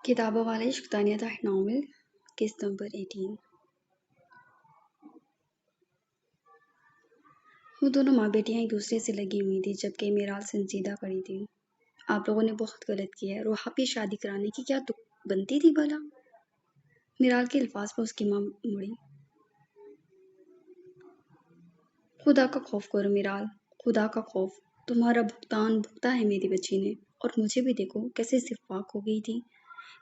کتابوں والے عشق تانیہ تحت ناول قسط نمبر 18۔ وہ دونوں ماں بیٹیاں ایک دوسرے سے لگی ہوئی تھیں جبکہ میرال سنجیدہ کھڑی تھی۔ آپ لوگوں نے بہت غلط کیا ہے، روحا پہ شادی کرانے کی کیا تک بنتی تھی بھلا؟ میرال کے الفاظ پر اس کی ماں مڑی۔ خدا کا خوف کرو میرال، خدا کا خوف۔ تمہارا بھگتان بھگتا ہے میری بچی نے، اور مجھے بھی دیکھو کیسے استفاق ہو گئی تھی۔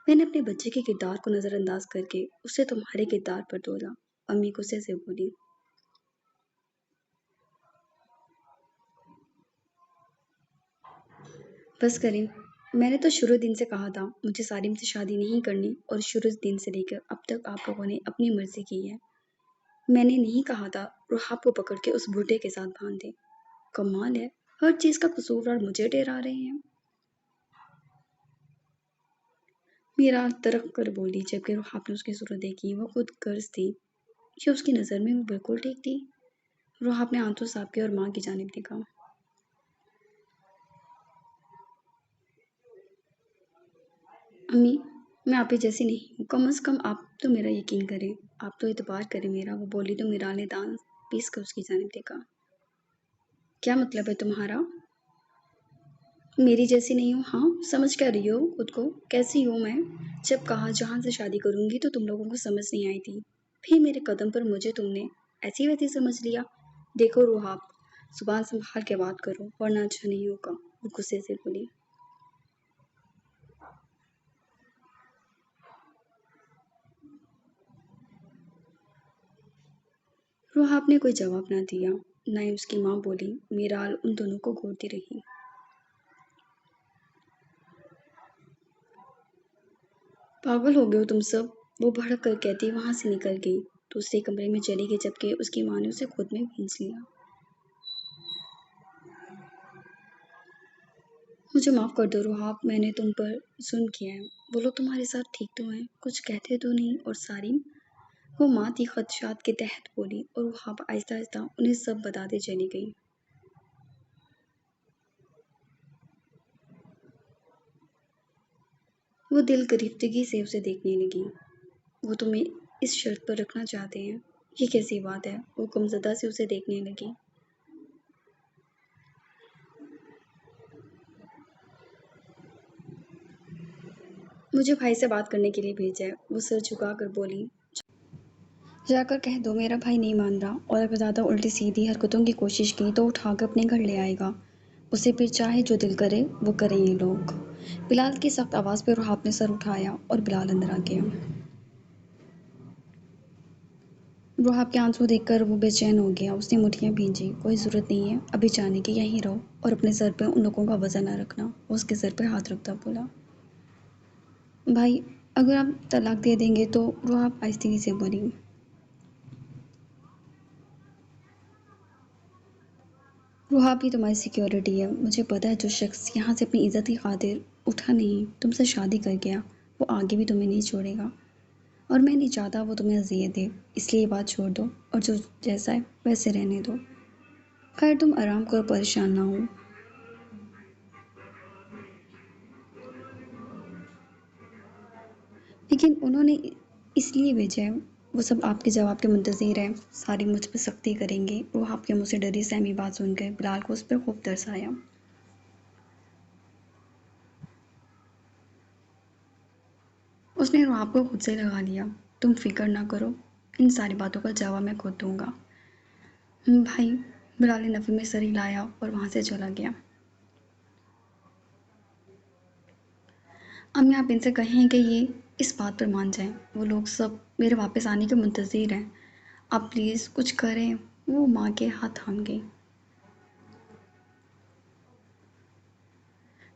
میں نے اپنے بچے کے کردار کو نظر انداز کر کے اسے تمہارے کردار پر تولا۔ امی غصے سے بولی۔ بس کریں، میں نے تو شروع دن سے کہا تھا مجھے سالم سے شادی نہیں کرنی، اور شروع دن سے لے کر اب تک آپ لوگوں نے اپنی مرضی کی ہے۔ میں نے نہیں کہا تھا روحاب کو پکڑ کے اس بوڑھے کے ساتھ باندھ دے۔ کمال ہے، ہر چیز کا قصوروار مجھے ٹھہرا رہے ہیں۔ میرا ترق کر بولی جبکہ روحاب نے اس کی صورت دیکھی۔ وہ خود غرض تھی کہ اس کی نظر میں وہ بالکل ٹھیک تھی۔ روحاب نے آنسو صاف کیا اور ماں کی جانب دیکھا۔ امی، میں آپ ہی جیسی نہیں ہوں، کم از کم آپ تو میرا یقین کریں، آپ تو اعتبار کریں میرا۔ وہ بولی تو میرا نے دان پیس کر اس کی جانب دیکھا۔ کیا مطلب ہے تمہارا؟ میری جیسی نہیں ہوں؟ ہاں، سمجھ کیا رہی ہو خود کو؟ کیسی ہوں میں؟ جب کہا جہاں سے شادی کروں گی تو تم لوگوں کو سمجھ نہیں آئی تھی، پھر میرے قدم پر مجھے تم نے ایسی ویسی سمجھ لیا۔ دیکھو روحاب، زبان سنبھال کے بات کرو ورنہ اچھا نہیں ہوگا، وہ غصے سے بولی۔ روحاب نے کوئی جواب نہ دیا، نہ ہی اس کی ماں بولی۔ میرال ان دونوں کو گھورتی رہی۔ پاگل ہو گئے ہو تم سب، وہ بھڑک کر کہتی وہاں سے نکل گئی، دوسرے کمرے میں چلی گئی جبکہ اس کی ماں نے اسے خود میں کھینچ لیا۔ مجھے معاف کر دو روحاب، میں نے تم پر ظلم کیا ہے۔ وہ لوگ تمہارے ساتھ ٹھیک تو ہیں، کچھ کہتے تو نہیں؟ اور سالم؟ وہ ماں تھی خدشات کے تحت بولی، اور روحاب آہستہ آہستہ انہیں سب بتاتے چلی گئی۔ وہ دل گرفتگی سے اسے دیکھنے لگی۔ وہ تمہیں اس شرط پر رکھنا چاہتے ہیں؟ یہ کیسی بات ہے؟ وہ غمزدہ سے اسے دیکھنے لگی۔ مجھے بھائی سے بات کرنے کے لیے بھیجا ہے، وہ سر جھکا کر بولی۔ جا کر کہہ دو میرا بھائی نہیں مان رہا، اور اگر زیادہ الٹی سیدھی حرکتوں کی کوشش کی تو اٹھا کر اپنے گھر لے آئے گا، اسے پھر چاہے جو دل کرے وہ کریں یہ لوگ۔ بلال کی سخت آواز پہ روحاب نے سر اٹھایا اور بلال اندر آ گیا۔ روحاب کے آنسو دیکھ کر وہ بے چین ہو گیا، اس نے مٹھیاں بھیجی۔ کوئی ضرورت نہیں ہے ابھی جانے کی، یہیں رہو اور اپنے سر پہ ان لوگوں کا وزن نہ رکھنا۔ وہ اس کے سر پہ ہاتھ رکھتا بولا۔ بھائی، اگر آپ طلاق دے دیں گے تو؟ روحاب آہستگی سے بولی۔ روحاب ہی تمہاری سیکیورٹی ہے، مجھے پتا ہے جو شخص یہاں سے اپنی عزت کی خاطر اٹھا نہیں تم سے شادی کر گیا وہ آگے بھی تمہیں نہیں چھوڑے گا، اور میں نہیں چاہتا وہ تمہیں اذیت دے، اس لیے یہ بات چھوڑ دو اور جو جیسا ہے ویسے رہنے دو۔ خیر تم آرام کرو، پریشان نہ ہو۔ لیکن انہوں نے اس لیے بھیجا ہے، وہ سب آپ کے جواب کے منتظر ہیں، ساری مجھ پہ سختی کریں گے۔ روحاب کے منہ سے ڈری سہمی بات سن کر بلال کو اس پر خوب ترس آیا۔ اس نے روحاب کو خود سے لگا لیا۔ تم فکر نہ کرو، ان ساری باتوں کا جواب میں خود دوں گا۔ بھائی، بلال نے نفی میں سر ہلایا اور وہاں سے چلا گیا۔ امی آپ ان سے کہیں کہ یہ اس بات پر مان جائیں، وہ لوگ سب میرے واپس آنے کے منتظر ہیں، آپ پلیز کچھ کریں۔ وہ ماں کے ہاتھ تھام گئی۔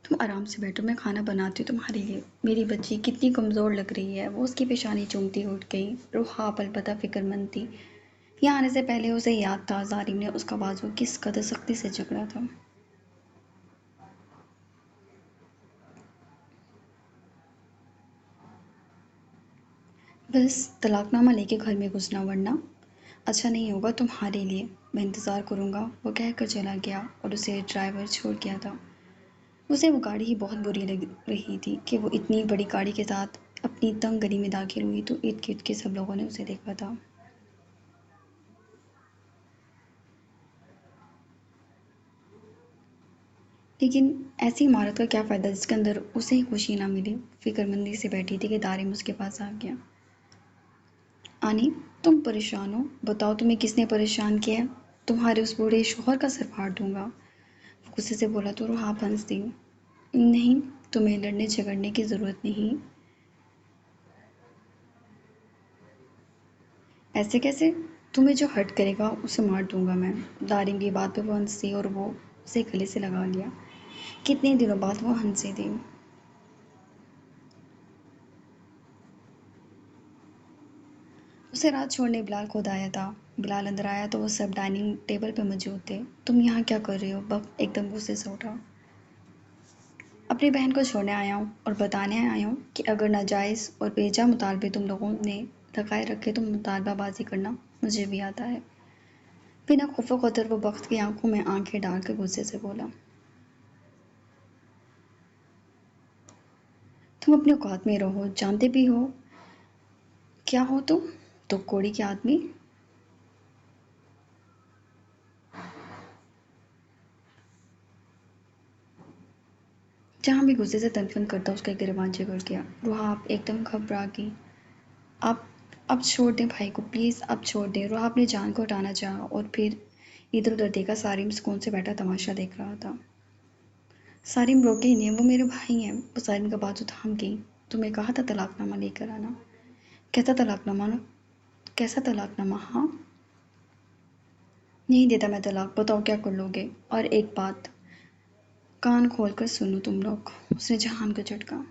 تم آرام سے بیٹھو، میں کھانا بناتی ہوں تمہارے لیے، میری بچی کتنی کمزور لگ رہی ہے۔ وہ اس کی پیشانی چومتی اٹھ گئی۔ روحاب البتہ فکر مند تھی، یہاں آنے سے پہلے اسے یاد تھا ظالم نے اس کا بازو کس قدر سختی سے جکڑا تھا۔ بس طلاق نامہ لے کے گھر میں گھسنا، ورنہ اچھا نہیں ہوگا تمہارے لیے، میں انتظار کروں گا۔ وہ کہہ کر چلا گیا اور اسے ڈرائیور چھوڑ گیا تھا۔ اسے وہ گاڑی ہی بہت بری لگ رہی تھی کہ وہ اتنی بڑی گاڑی کے ساتھ اپنی تنگ گلی میں داخل ہوئی تو ارد گرد کے سب لوگوں نے اسے دیکھا تھا۔ لیکن ایسی عمارت کا کیا فائدہ جس کے اندر اسے ہی خوشی نہ ملے۔ فکر مندی سے بیٹھی تھی کہ دارم اس کے پاس آ گیا۔ آنی، تم پریشان ہو؟ بتاؤ تمہیں کس نے پریشان کیا ہے؟ تمہارے اس بوڑھے شوہر کا سر پھاڑ دوں گا۔ وہ غصے سے بولا تو روحا ہنس دی۔ نہیں، تمہیں لڑنے جھگڑنے کی ضرورت نہیں۔ ایسے کیسے؟ تمہیں جو ہرٹ کرے گا اسے مار دوں گا میں۔ دارم کی بات پہ وہ ہنسی اور وہ اسے گلے سے لگا لیا۔ کتنے دنوں بعد وہ ہنسی تھی۔ اسے رات چھوڑنے بلال خود آیا تھا۔ بلال اندر آیا تو وہ سب ڈائننگ ٹیبل پہ موجود تھے۔ تم یہاں کیا کر رہے ہو؟ بک ایک دم غصے سے اٹھا۔ اپنی بہن کو چھوڑنے آیا ہوں اور بتانے آیا ہوں کہ اگر ناجائز اور بیجا مطالبے تم لوگوں نے لگائے رکھے تو مطالبہ بازی کرنا مجھے بھی آتا ہے۔ بنا خوف و خطر وہ بخت کی آنکھوں میں آنکھیں ڈال کر غصے سے بولا۔ تم اپنے اوقات میں رہو، جانتے بھی ہو کیا ہو تم؟ تو کوڑی کے آدمی۔ جہاں بھی غصے سے تنفن کرتا اس کا گریباں جگڑ گیا۔ روحا آپ ایک دم گھبرا گئی۔ آپ اب چھوڑ دیں بھائی کو، پلیز اب چھوڑ دیں۔ روحا اپنی جان کو ہٹانا چاہا اور پھر ادھر ادھر دیکھا۔ سارم سکون سے بیٹھا تماشا دیکھ رہا تھا۔ سارم روکے ہی نہیں، وہ میرے بھائی ہیں۔ وہ سارم کا بازو تھام گئی۔ تمہیں کہا تھا طلاق نامہ لے کر آنا۔ کیسا طلاق نامہ؟ کیسا طلاق نامہ؟ ہاں، نہیں دیتا میں طلاق، بتاؤ کیا کر لو گے؟ اور ایک بات کان کھول کر سنو تم لوگ، اس نے جہان کو جھٹکا۔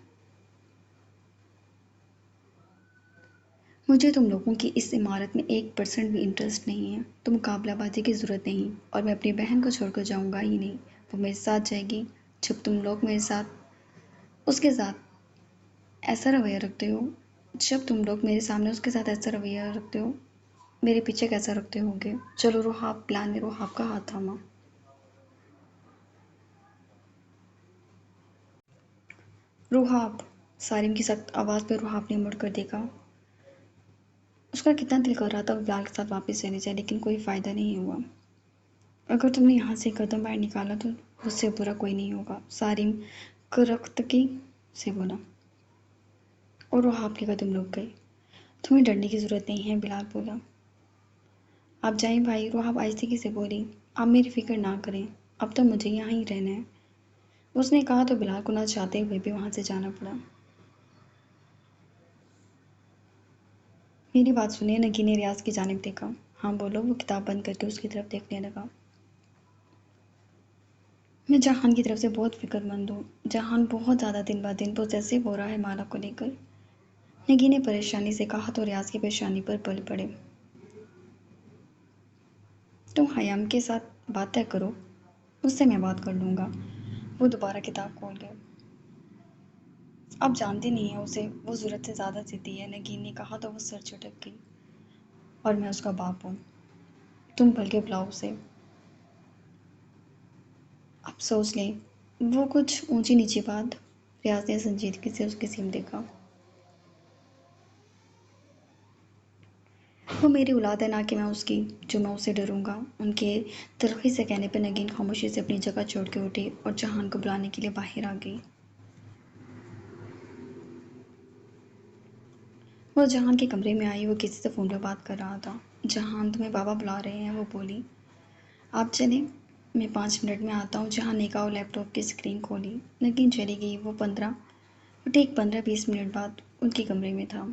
مجھے تم لوگوں کی اس عمارت میں 1% بھی انٹرسٹ نہیں ہے۔ تو مقابلہ بازی کی ضرورت نہیں، اور میں اپنی بہن کو چھوڑ کر جاؤں گا ہی نہیں۔ وہ میرے ساتھ جائے گی۔ جب تم لوگ میرے ساتھ اس کے ساتھ ایسا رویہ رکھتے ہو، جب تم لوگ میرے سامنے اس کے ساتھ ایسا رویہ رکھتے ہو، میرے پیچھے کیسا رکھتے ہوگے؟ چلو روحاب، پلان نے روحاب کا ہاتھ تھاما۔ روحاب، سارم کی سخت آواز پہ روحاب نے مڑ کر دیکھا۔ اس کا کتنا دل کر رہا تھا وہ بلال کے ساتھ واپس چلی جائے، لیکن کوئی فائدہ نہیں ہوا۔ اگر تم نے یہاں سے قدم باہر نکالا تو مجھ سے برا کوئی نہیں ہوگا، سارم کرختگی سے بولا۔ اور روحاب کے قدم رک گئے۔ تمہیں ڈرنے کی ضرورت نہیں ہے، بلال بولا۔ آپ جائیں بھائی، روحاب آہستگی سے بولی۔ آپ میری فکر نہ کریں، اب تو مجھے یہاں ہی رہنا ہے، اس نے کہا تو بلال کو نہ چاہتے ہوئے بھی وہاں سے جانا پڑا۔ میری بات سنیں، نگی نے ریاض کی جانب دیکھا۔ ہاں بولو، وہ کتاب بند کر کے اس کی طرف دیکھنے لگا۔ میں جہان کی طرف سے بہت فکر مند ہوں۔ جہان بہت زیادہ دن بعد دن پوزیسو ہو رہا ہے مالا کو لے کر، نگی نے پریشانی سے کہا تو ریاض کی پریشانی پر پل پڑے۔ تم حیام کے ساتھ بات طے کرو، اس سے میں بات کر لوں گا۔ وہ دوبارہ کتاب کھول گئے۔ آپ جانتے نہیں ہیں اسے، وہ ضرورت سے زیادہ ضدی ہے، نگین نے کہا تو وہ سر جھٹک گئی۔ اور میں اس کا باپ ہوں، تم پل کے بلاؤ اسے۔ اب سوچ لیں، وہ کچھ اونچی نیچی بات؟ ریاض نے سنجیدگی سے اس کی سیم دیکھا۔ وہ میری اولاد ہے، نہ کہ میں اس کی، جو میں اسے ڈروں گا۔ ان کے تلخی سے کہنے پر نگین خاموشی سے اپنی جگہ چھوڑ کے اٹھی اور جہان کو بلانے کے لیے باہر آ گئی۔ وہ جہان کے کمرے میں آئی، وہ کسی سے فون پہ بات کر رہا تھا۔ جہان، تمہیں بابا بلا رہے ہیں، وہ بولی۔ آپ چلیں، میں 5 منٹ میں آتا ہوں۔ جہان نے کہا اور لیپ ٹاپ کی اسکرین کھولی۔ نگین چلی گئی۔ وہ ٹھیک 15-20 منٹ بعد ان کے کمرے میں تھا۔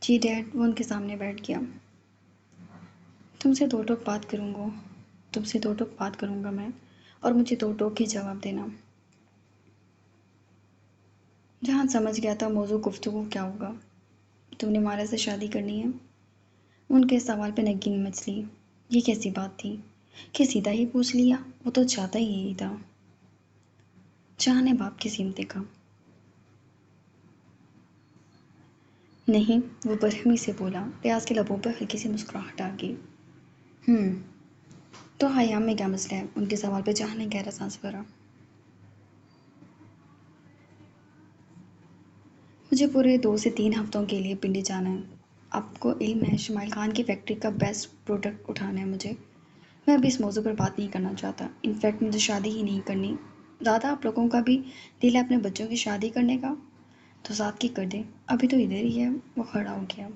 جی ڈیڈ، وہ ان کے سامنے بیٹھ گیا۔ تم سے 2 ٹوک بات کروں گا، تم سے 2 ٹوک بات کروں گا میں، اور مجھے 2 ٹوک ہی جواب دینا۔ جہان سمجھ گیا تھا موضوع گفتگو کیا ہوگا۔ تم نے مالا سے شادی کرنی ہے؟ ان کے سوال پہ نگین مچلی۔ یہ کیسی بات تھی کہ سیدھا ہی پوچھ لیا، وہ تو چاہتا ہی یہی تھا۔ جہان نے باپ کی سیم دیکھا۔ نہیں، وہ برہمی سے بولا۔ ریاض کے لبوں پر ہلکی سی مسکراہٹ آ گئی۔ تو حیام میں کیا مسئلہ ہے؟ ان کے سوال پہ جہاں نے گہرا سانس بھرا۔ مجھے پورے 2 سے 3 ہفتوں کے لیے پنڈی جانا ہے۔ آپ کو علم ہے شمائل خان کی فیکٹری کا بیسٹ پروڈکٹ اٹھانا ہے مجھے۔ میں ابھی اس موضوع پر بات نہیں کرنا چاہتا۔ انفیکٹ مجھے شادی ہی نہیں کرنی۔ دادا آپ لوگوں کا بھی دل ہے اپنے بچوں کی شادی کرنے کا؟ تو ساتھ کی کر دیں، ابھی تو ادھر ہی ہے۔ وہ کھڑا ہو گیا۔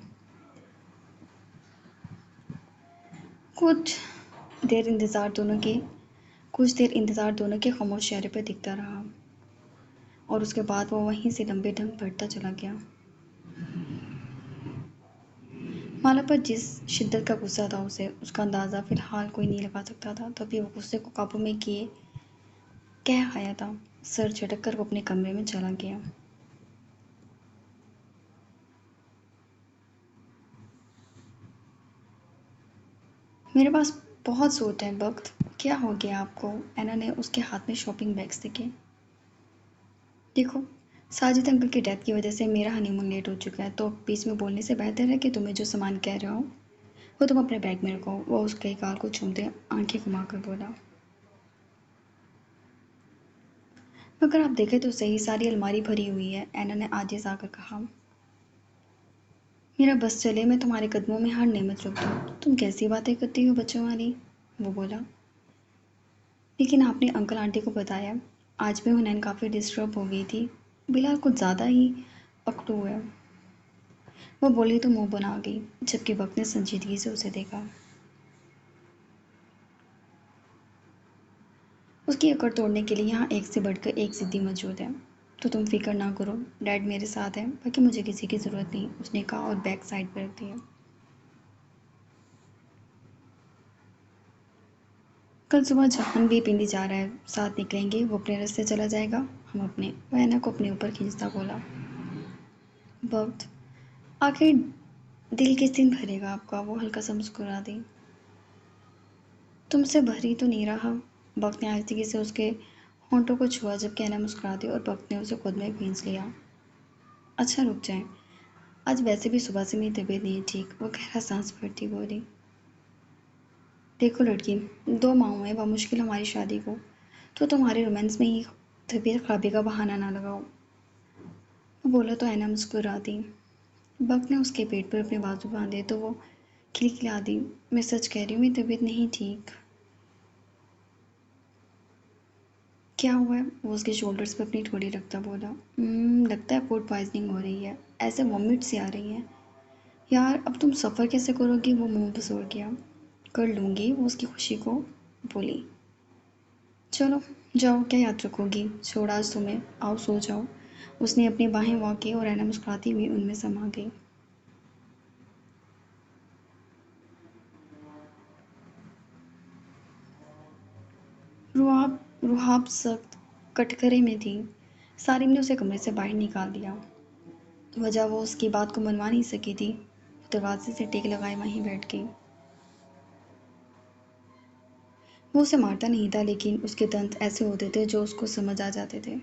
کچھ دیر انتظار دونوں کے خاموش چہرے پر دکھتا رہا اور اس کے بعد وہ وہیں سے لمبے ڈھنگ بڑھتا چلا گیا۔ مالا پر جس شدت کا غصہ تھا اسے اس کا اندازہ فی الحال کوئی نہیں لگا سکتا تھا، تبھی وہ غصے کو قابو میں کیے کہہ آیا تھا۔ سر جھٹک کر وہ اپنے کمرے میں چلا گیا۔ میرے پاس بہت سوٹ ہے وقت۔ کیا ہو گیا آپ کو؟ اینا نے اس کے ہاتھ میں شاپنگ بیگز دیکھے۔ دیکھو، ساجد انکل کی ڈیتھ کی وجہ سے میرا ہنی مون لیٹ ہو چکا ہے، تو بیچ میں بولنے سے بہتر ہے کہ تمہیں جو سامان کہہ رہا ہوں وہ تم اپنے بیگ میں رکھو۔ وہ اس کے گال کو چومتے آنکھیں گھما کر بولا۔ مگر آپ دیکھیں تو صحیح، ساری الماری بھری ہوئی ہے، اینا نے عاجز آ کر کہا۔ میرا بس چلے میں تمہارے قدموں میں ہر نعمت رکھ دوں۔ تم کیسی باتیں کرتی ہو بچوں والی؟ وہ بولا۔ لیکن آپ نے انکل آنٹی کو بتایا؟ آج بھی حنین کافی ڈسٹرب ہو گئی تھی۔ بلال کچھ زیادہ ہی اکڑو ہے، وہ بولی تو منہ بنا گئی، جبکہ وقت نے سنجیدگی سے اسے دیکھا۔ اس کی اکڑ توڑنے کے لیے یہاں ایک سے بڑھ کر ایک ضدی موجود ہے۔ تو تم فکر نہ کرو، ڈیڈ میرے ساتھ ہے، باقی مجھے کسی کی ضرورت نہیں، اس نے کہا اور بیگ سائڈ پر رکھ دیا۔ کل صبح جہان بھی پنڈی جا رہا ہے، ساتھ نکلیں گے، وہ اپنے رستے چلا جائے گا، ہم اپنے۔ وہ اینا کو اپنے اوپر کھینچتا بولا۔ وقت آخر دل کس دن بھرے گا آپ کا؟ وہ ہلکا سا مسکرا دی۔ تم سے بھری تو نہیں رہا۔ وقت نے آہستگی سے اس کے ہونٹوں کو چھوا، جبکہ اینا مسکرا دی اور وقت نے اسے خود میں کھینچ لیا۔ اچھا رک جائیں، آج ویسے بھی صبح سے میری طبیعت نہیں ٹھیک، وہ گہرا سانس بھرتی بولی۔ دیکھو لڑکی، 2 ماہ ہوئے بمشکل ہماری شادی کو، تو تمہارے رومانس میں ہی طبیعت خرابی کا بہانہ نہ لگاؤ۔ وہ بولا تو اینا مسکرا دی۔ وقت نے اس کے پیٹ پر اپنے بازو باندھے تو وہ کھلکھلا دی۔ میں سچ کہہ رہی ہوں، میری طبیعت نہیں ٹھیک۔ کیا ہوا ہے؟ وہ اس کے شولڈرز پر اپنی ٹھوڑی رکھتا بولا۔ لگتا ہے فوڈ پوائزننگ ہو رہی ہے، ایسے وامٹ سے آ رہی ہیں۔ یار اب تم سفر کیسے کرو گی؟ وہ منہ بسوڑ گیا۔ کر لوں گی، وہ اس کی خوشی کو بولی۔ چلو جاؤ، کیا یاد رکھو گی؟ چھوڑ آج تمہیں، آؤ سو جاؤ۔ اس نے اپنی باہیں وا کی اور اینا مسکراتی ہوئی ان میں سما گئی۔ روحاب سخت کٹکرے میں تھی۔ سارم نے اسے کمرے سے باہر نکال دیا۔ وجہ وہ اس کی بات کو منوا نہیں سکی تھی۔ وہ دروازے سے ٹیک لگائے وہیں بیٹھ گئی۔ وہ اسے مارتا نہیں تھا، لیکن اس کے دنت ایسے ہوتے تھے جو اس کو سمجھ آ جاتے تھے۔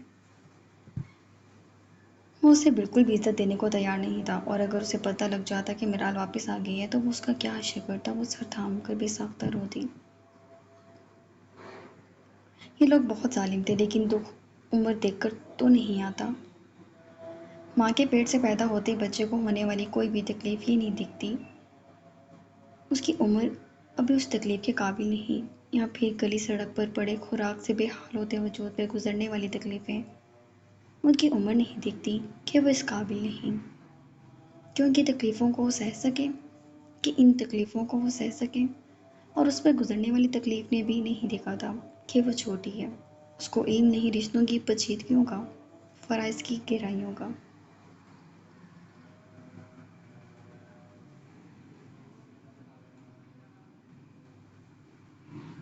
وہ اسے بالکل بھی عزت دینے کو تیار نہیں تھا، اور اگر اسے پتہ لگ جاتا کہ میرال واپس آ گئی ہے تو وہ اس کا کیا حشر کرتا؟ وہ سر تھام کر بے ساختہ روتی۔ یہ لوگ بہت ظالم تھے، لیکن دکھ عمر دیکھ کر تو نہیں آتا۔ ماں کے پیٹ سے پیدا ہوتے ہی بچے کو ہونے والی کوئی بھی تکلیف ہی نہیں دکھتی۔ اس کی عمر ابھی اس تکلیف کے قابل نہیں، یا پھر گلی سڑک پر پڑے خوراک سے بے حال ہوتے وجود پہ گزرنے والی تکلیفیں۔ ان کی عمر نہیں دکھتی کہ وہ اس قابل نہیں کہ ان کی تکلیفوں کو وہ سہ سکے، کہ ان تکلیفوں کو وہ سہ سکے، اور اس پر گزرنے والی تکلیف نے بھی نہیں دیکھا تھا کہ وہ چھوٹی ہے۔ اس کو علم نہیں رشتوں کی پیچیدگیوں کا، فرائض کی گہرائیوں کا۔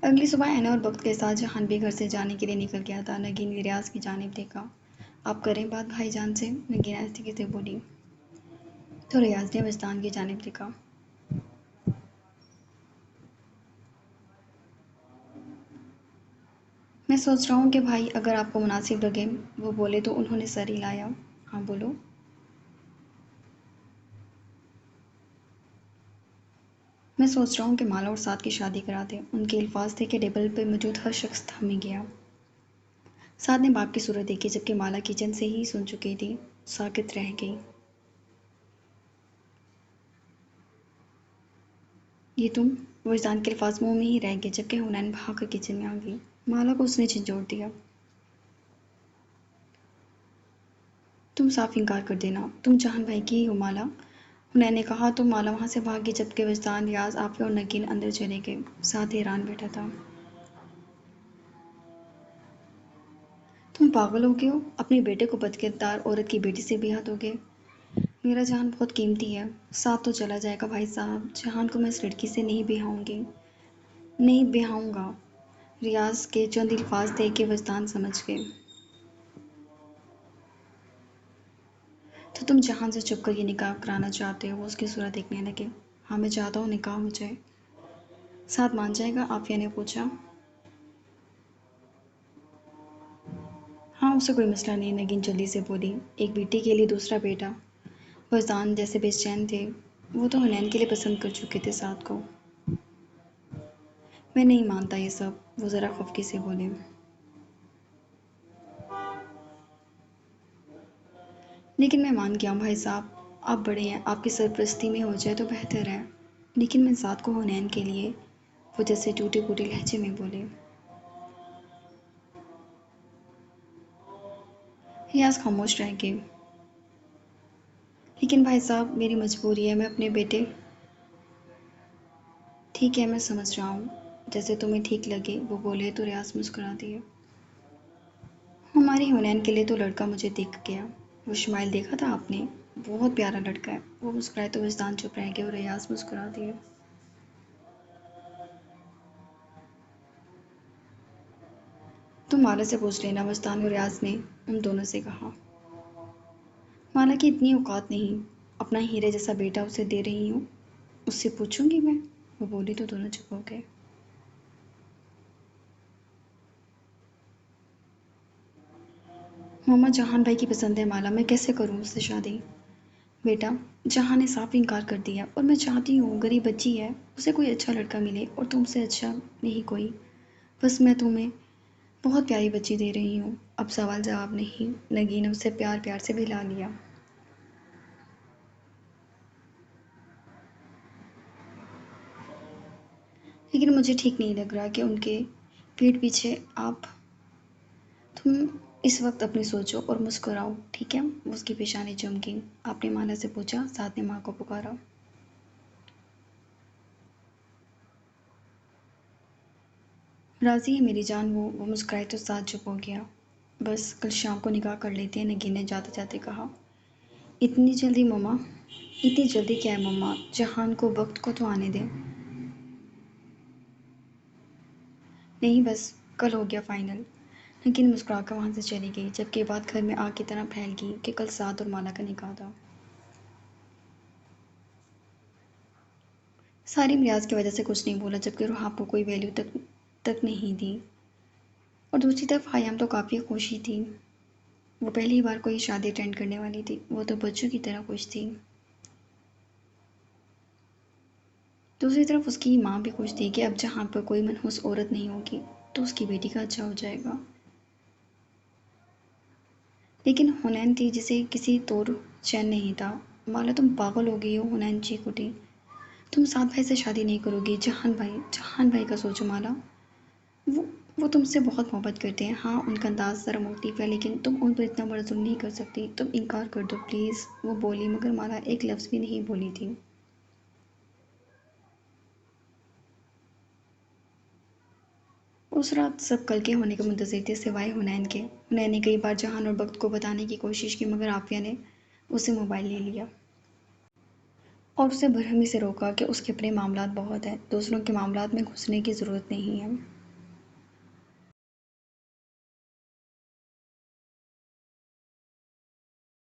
اگلی صبح اینا اور وقت کے ساتھ جہان بھی گھر سے جانے کے لیے نکل گیا تھا۔ نگین نے ریاض کی جانب دیکھا۔ آپ کریں بات بھائی جان سے؟ نگین آہستگی سے بولی۔ تو ریاض نے وجدان کی جانب دیکھا۔ میں سوچ رہا ہوں کہ بھائی اگر آپ کو مناسب لگے، وہ بولے تو انہوں نے سر ہلایا۔ ہاں بولو۔ میں سوچ رہا ہوں کہ مالا اور سعد کی شادی کرا دیں۔ ان کے الفاظ تھے کہ ٹیبل پر موجود ہر شخص تھم گیا۔ سعد نے باپ کی صورت دیکھی جبکہ مالا کچن سے ہی سن چکی تھی، ساکت رہ گئی۔ یہ تم؟ وجدان کے الفاظ منہ میں ہی رہ گئے جبکہ حنین بھاگ کر کچن میں آ گئی۔ مالا کو اس نے جھنجھوڑ دیا۔ تم صاف انکار کر دینا، تم جہان بھائی کی ہی ہو مالا، حنین نے کہا تو مالا وہاں سے بھاگی جبکہ وجدان، ریاض، عافیہ اور نگین اندر چلے گئے۔ سعد حیران بیٹھا تھا۔ تم پاگل ہو گئے ہو؟ اپنے بیٹے کو بدکردار عورت کی بیٹی سے بیاہ دو گے؟ میرا جہان بہت قیمتی ہے۔ سعد تو چلا جائے گا بھائی صاحب، جہان کو میں اس لڑکی سے نہیں بیاہوں گی، نہیں بیاہوں گا۔ ریاض کے چند الفاظ تھے کہ وجدان سمجھ گئے۔ تو تم جہان سے چھپ کر یہ نکاح کرانا چاہتے ہو؟ وہ اس کی صورت دیکھنے لگے۔ ہاں میں چاہتا ہوں نکاح ہو جائے۔ سعد مان جائے گا؟ عافیہ نے پوچھا۔ ہاں اسے کوئی مسئلہ نہیں، نگین جلدی سے بولی۔ ایک بیٹی کے لیے دوسرا بیٹا۔ وجدان جیسے بے چین تھے، وہ تو حنین کے لیے پسند کر چکے تھے سعد کو۔ میں نہیں مانتا یہ سب، وہ ذرا خفگی سے بولے۔ لیکن میں مان گیا ہوں بھائی صاحب، آپ بڑے ہیں، آپ کی سرپرستی میں ہو جائے تو بہتر ہے۔ لیکن میں سعد کو حنین کے لیے، وہ جیسے ٹوٹے پھوٹے لہجے میں بولے۔ ریاض خاموش رہ گئی۔ لیکن بھائی صاحب میری مجبوری ہے، میں اپنے بیٹے۔ ٹھیک ہے میں سمجھ رہا ہوں، جیسے تمہیں ٹھیک لگے، وہ بولے تو ریاض مسکرا دیا۔ ہماری حنین کے لیے تو لڑکا مجھے دکھ گیا۔ وہ شمائل دیکھا تھا آپ نے؟ بہت پیارا لڑکا ہے۔ وہ مسکرائے تو وجدان چپ رہ گئے اور ریاض مسکرا دیا۔ تم مالا سے پوچھ لینا، وجدان اور ریاض نے ان دونوں سے کہا۔ مالا کی اتنی اوقات نہیں، اپنا ہیرے جیسا بیٹا اسے دے رہی ہوں، اس سے پوچھوں گی میں؟ وہ بولی تو دونوں چپ ہو گئے۔ ماما جہان بھائی کی پسند ہے مالا، میں کیسے کروں اس سے شادی؟ بیٹا جہان نے صاف انکار کر دیا، اور میں چاہتی ہوں غریب بچی ہے، اسے کوئی اچھا لڑکا ملے، اور تم سے اچھا نہیں کوئی۔ بس میں تمہیں بہت پیاری بچی دے رہی ہوں۔ اب سوال جواب نہیں، نگین نے اسے پیار پیار سے بہلا لیا۔ لیکن مجھے ٹھیک نہیں لگ رہا کہ ان کے پیٹھ پیچھے آپ۔ تم اس وقت اپنی سوچو اور مسکراؤ، ٹھیک ہے؟ وہ اس کی پیشانی چوم گئی۔ آپ نے مالا سے پوچھا؟ سعد نے ماں کو پکارا۔ راضی ہے میری جان وہ مسکرائے تو سعد چپ ہو گیا۔ بس کل شام کو نکاح کر لیتے ہیں، نگین نے جاتے جاتے کہا۔ اتنی جلدی مما؟ اتنی جلدی کیا ہے مما، جہان کو وقت کو تو آنے دیں۔ نہیں بس کل ہو گیا فائنل۔ نگین مسکرا کر وہاں سے چلی گئی جبکہ یہ بات گھر میں آگ کی طرح پھیل گئی کہ کل سعد اور مالا کا نکاح تھا۔ سارم ریاض کی وجہ سے کچھ نہیں بولا جبکہ روحاب کو کوئی ویلیو تک نہیں دی، اور دوسری طرف خیام تو کافی خوش ہی تھی۔ وہ پہلی بار کوئی شادی اٹینڈ کرنے والی تھی، وہ تو بچوں کی طرح خوش تھی۔ دوسری طرف اس کی ماں بھی خوش تھی کہ اب جہاں پر کوئی منحوس عورت نہیں ہوگی تو اس کی بیٹی کا اچھا ہو جائے گا۔ لیکن حنین تھی جسے کسی طور چین نہیں تھا۔ مالا تم پاگل ہو گئی ہو، حنین چیخ اٹھی۔ تم سعد بھائی سے شادی نہیں کرو گی، جہان بھائی کا سوچو مالا، وہ تم سے بہت محبت کرتے ہیں۔ ہاں ان کا انداز ذرا مختلف ہے، لیکن تم ان پر اتنا بڑا ظلم نہیں کر سکتی، تم انکار کر دو پلیز، وہ بولی مگر مالا ایک لفظ بھی نہیں بولی تھی۔ اس رات سب کل کے ہونے کے منتظر تھے سوائے حنین کے۔ حنین نے کئی بار جہان اور وقت کو بتانے کی کوشش کی مگر عافیہ نے اسے موبائل لے لیا اور اسے برہمی سے روکا کہ اس کے اپنے معاملات بہت ہیں، دوسروں کے معاملات میں گھسنے کی ضرورت نہیں ہے۔